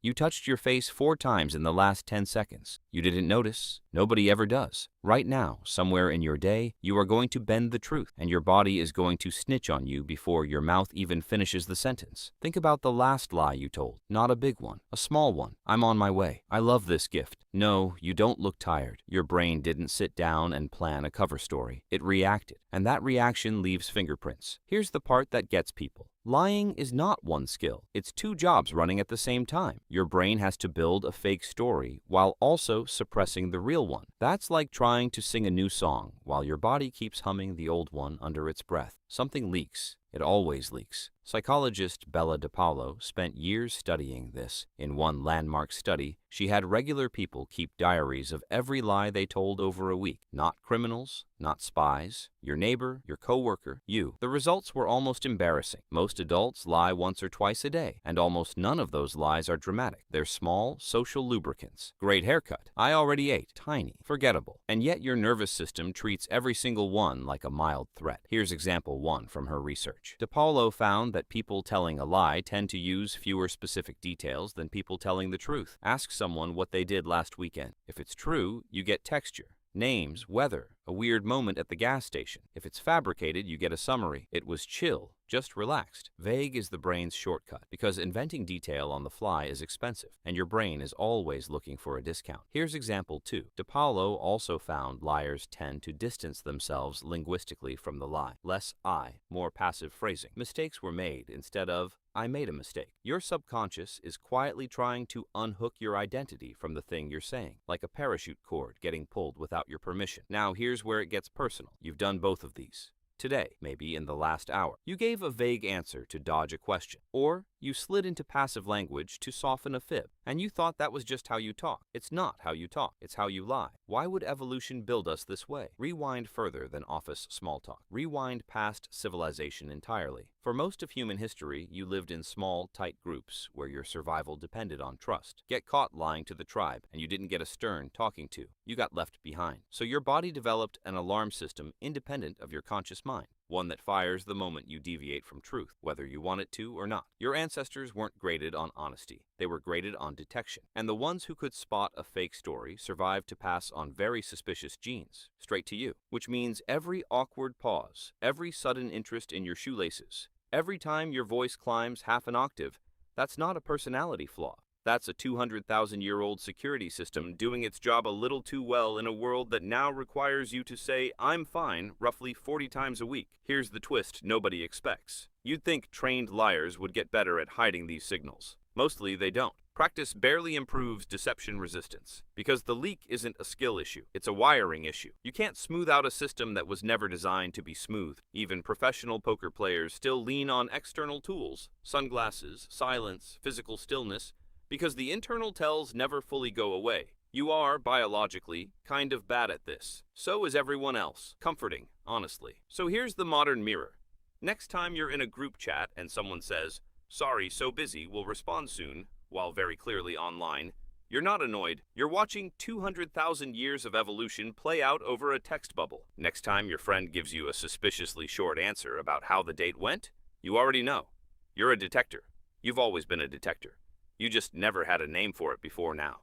You touched your face 4 times in the last 10 seconds. You didn't notice. Nobody ever does. Right now, somewhere in your day, you are going to bend the truth, and your body is going to snitch on you before your mouth even finishes the sentence. Think about the last lie you told. Not a big one, a small one. I'm on my way. I love this gift. No, you don't look tired. Your brain didn't sit down and plan a cover story. It reacted, and that reaction leaves fingerprints. Here's the part that gets people. Lying is not one skill. It's 2 jobs running at the same time. Your brain has to build a fake story while also suppressing the real one. That's like trying to sing a new song while your body keeps humming the old one under its breath. Something leaks. It always leaks. Psychologist Bella DePaulo spent years studying this. In one landmark study, she had regular people keep diaries of every lie they told over a week. Not criminals, not spies, your neighbor, your coworker, you. The results were almost embarrassing. Most adults lie once or twice a day, and almost none of those lies are dramatic. They're small, social lubricants. Great haircut. I already ate. Tiny. Forgettable. And yet your nervous system treats every single one like a mild threat. Here's example 1 from her research. DePaulo found that people telling a lie tend to use fewer specific details than people telling the truth. Ask someone what they did last weekend. If it's true, you get texture, names, weather, a weird moment at the gas station. If it's fabricated, you get a summary. It was chill, just relaxed. Vague is the brain's shortcut because inventing detail on the fly is expensive, and your brain is always looking for a discount. Here's example 2. DePaulo also found liars tend to distance themselves linguistically from the lie. Less I, more passive phrasing. Mistakes were made instead of I made a mistake. Your subconscious is quietly trying to unhook your identity from the thing you're saying, like a parachute cord getting pulled without your permission. Now here's where it gets personal. You've done both of these. Today, maybe in the last hour, you gave a vague answer to dodge a question, or you slid into passive language to soften a fib, and you thought that was just how you talk. It's not how you talk, it's how you lie. Why would evolution build us this way? Rewind further than office small talk. Rewind past civilization entirely. For most of human history, you lived in small, tight groups where your survival depended on trust. Get caught lying to the tribe, and you didn't get a stern talking to. You got left behind. So your body developed an alarm system independent of your conscious mind. One that fires the moment you deviate from truth, whether you want it to or not. Your ancestors weren't graded on honesty. They were graded on detection. And the ones who could spot a fake story survived to pass on very suspicious genes, straight to you. Which means every awkward pause, every sudden interest in your shoelaces, every time your voice climbs half an octave, that's not a personality flaw. That's a 200,000-year-old security system doing its job a little too well in a world that now requires you to say, I'm fine, roughly 40 times a week. Here's the twist nobody expects. You'd think trained liars would get better at hiding these signals. Mostly they don't. Practice barely improves deception resistance, because the leak isn't a skill issue, it's a wiring issue. You can't smooth out a system that was never designed to be smooth. Even professional poker players still lean on external tools, sunglasses, silence, physical stillness, because the internal tells never fully go away. You are, biologically, kind of bad at this. So is everyone else. Comforting, honestly. So here's the modern mirror. Next time you're in a group chat and someone says, sorry, so busy, we'll respond soon, while very clearly online, you're not annoyed. You're watching 200,000 years of evolution play out over a text bubble. Next time your friend gives you a suspiciously short answer about how the date went, you already know. You're a detector. You've always been a detector. You just never had a name for it before now.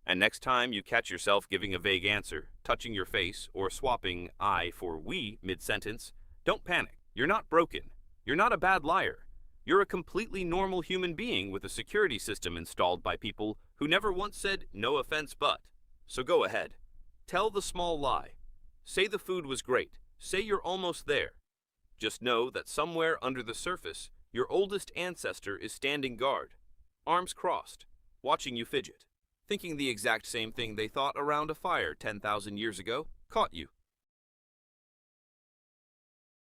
And next time you catch yourself giving a vague answer, touching your face, or swapping I for we mid-sentence, don't panic. You're not broken. You're not a bad liar. You're a completely normal human being with a security system installed by people who never once said, no offense but. So go ahead. Tell the small lie. Say the food was great. Say you're almost there. Just know that somewhere under the surface, your oldest ancestor is standing guard. Arms crossed, watching you fidget, thinking the exact same thing they thought around a fire 10,000 years ago, caught you.